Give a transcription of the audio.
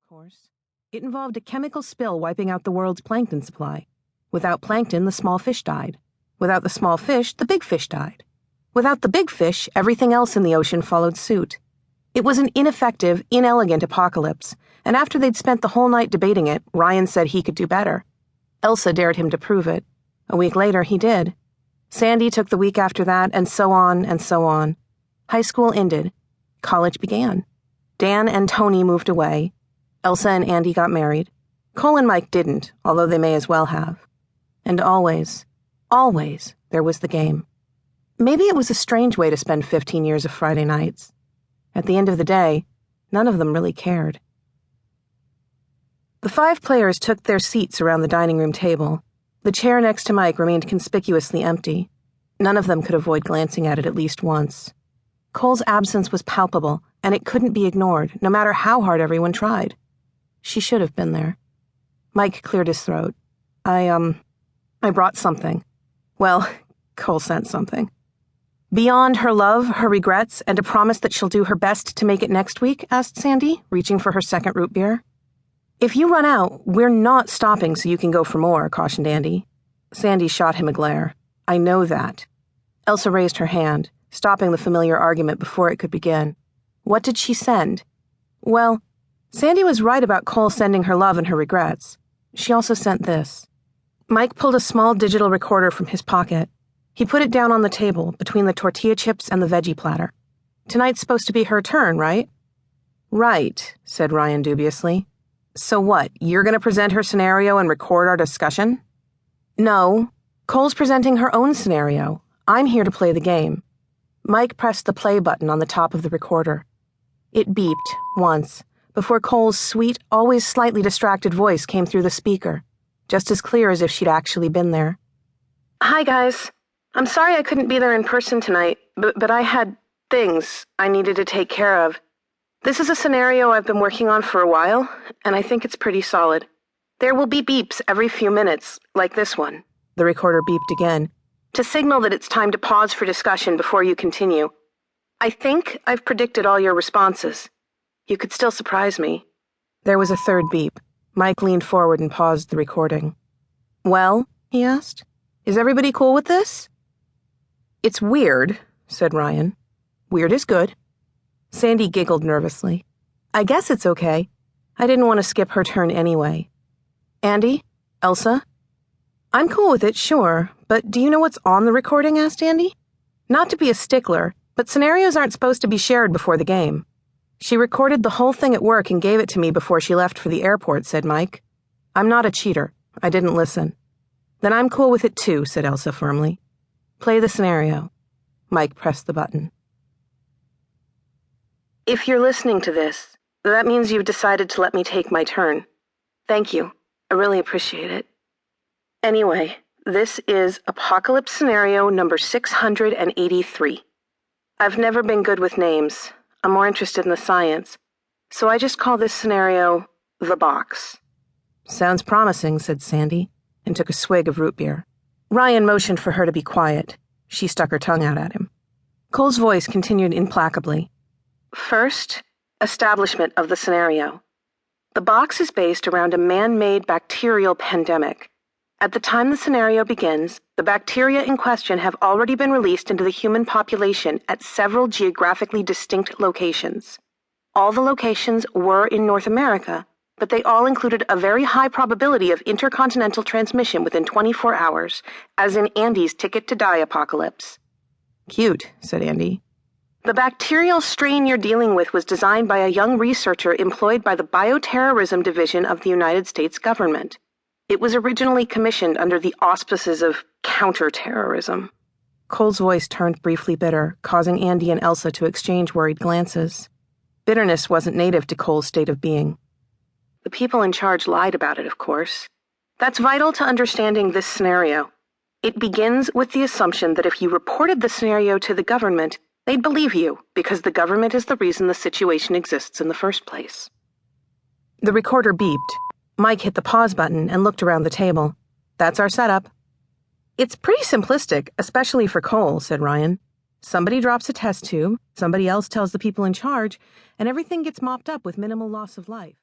course. It involved a chemical spill wiping out the world's plankton supply. Without plankton, the small fish died. Without the small fish, the big fish died. Without the big fish, everything else in the ocean followed suit. It was an ineffective, inelegant apocalypse, and after they'd spent the whole night debating it, Ryan said he could do better. Elsa dared him to prove it. A week later, he did. Sandy took the week after that, and so on and so on. High school ended. College began. Dan and Tony moved away. Elsa and Andy got married. Cole and Mike didn't, although they may as well have. And always, always, there was the game. Maybe it was a strange way to spend 15 years of Friday nights. At the end of the day, none of them really cared. The 5 players took their seats around the dining room table. The chair next to Mike remained conspicuously empty. None of them could avoid glancing at it at least once. Cole's absence was palpable, and it couldn't be ignored, no matter how hard everyone tried. She should have been there. Mike cleared his throat. I brought something. Well, Cole sent something. Beyond her love, her regrets, and a promise that she'll do her best to make it next week, asked Sandy, reaching for her second root beer. If you run out, we're not stopping so you can go for more, cautioned Andy. Sandy shot him a glare. I know that. Elsa raised her hand, stopping the familiar argument before it could begin. What did she send? Well, Sandy was right about Cole sending her love and her regrets. She also sent this. Mike pulled a small digital recorder from his pocket. He put it down on the table, between the tortilla chips and the veggie platter. Tonight's supposed to be her turn, right? Right, said Ryan dubiously. So what, you're going to present her scenario and record our discussion? No, Cole's presenting her own scenario. I'm here to play the game. Mike pressed the play button on the top of the recorder. It beeped, once, before Cole's sweet, always slightly distracted voice came through the speaker, just as clear as if she'd actually been there. Hi, guys. I'm sorry I couldn't be there in person tonight, but I had things I needed to take care of. This is a scenario I've been working on for a while, and I think it's pretty solid. There will be beeps every few minutes, like this one. The recorder beeped again, to signal that it's time to pause for discussion before you continue. I think I've predicted all your responses. You could still surprise me. There was a third beep. Mike leaned forward and paused the recording. Well, he asked, is everybody cool with this? It's weird, said Ryan. Weird is good. Sandy giggled nervously. I guess it's okay. I didn't want to skip her turn anyway. Andy? Elsa? I'm cool with it, sure, but do you know what's on the recording? Asked Andy. Not to be a stickler, but scenarios aren't supposed to be shared before the game. She recorded the whole thing at work and gave it to me before she left for the airport, said Mike. I'm not a cheater. I didn't listen. Then I'm cool with it too, said Elsa firmly. Play the scenario. Mike pressed the button. If you're listening to this, that means you've decided to let me take my turn. Thank you. I really appreciate it. Anyway, this is Apocalypse Scenario number 683. I've never been good with names. I'm more interested in the science. So I just call this scenario The Box. Sounds promising, said Sandy, and took a swig of root beer. Ryan motioned for her to be quiet. She stuck her tongue out at him. Cole's voice continued implacably. First, establishment of the scenario. The box is based around a man-made bacterial pandemic. At the time the scenario begins, the bacteria in question have already been released into the human population at several geographically distinct locations. All the locations were in North America, but they all included a very high probability of intercontinental transmission within 24 hours, as in Andy's Ticket to Die apocalypse. Cute, said Andy. The bacterial strain you're dealing with was designed by a young researcher employed by the Bioterrorism Division of the United States government. It was originally commissioned under the auspices of counterterrorism. Cole's voice turned briefly bitter, causing Andy and Elsa to exchange worried glances. Bitterness wasn't native to Cole's state of being. The people in charge lied about it, of course. That's vital to understanding this scenario. It begins with the assumption that if you reported the scenario to the government, they'd believe you, because the government is the reason the situation exists in the first place. The recorder beeped. Mike hit the pause button and looked around the table. That's our setup. It's pretty simplistic, especially for Cole, said Ryan. Somebody drops a test tube, somebody else tells the people in charge, and everything gets mopped up with minimal loss of life.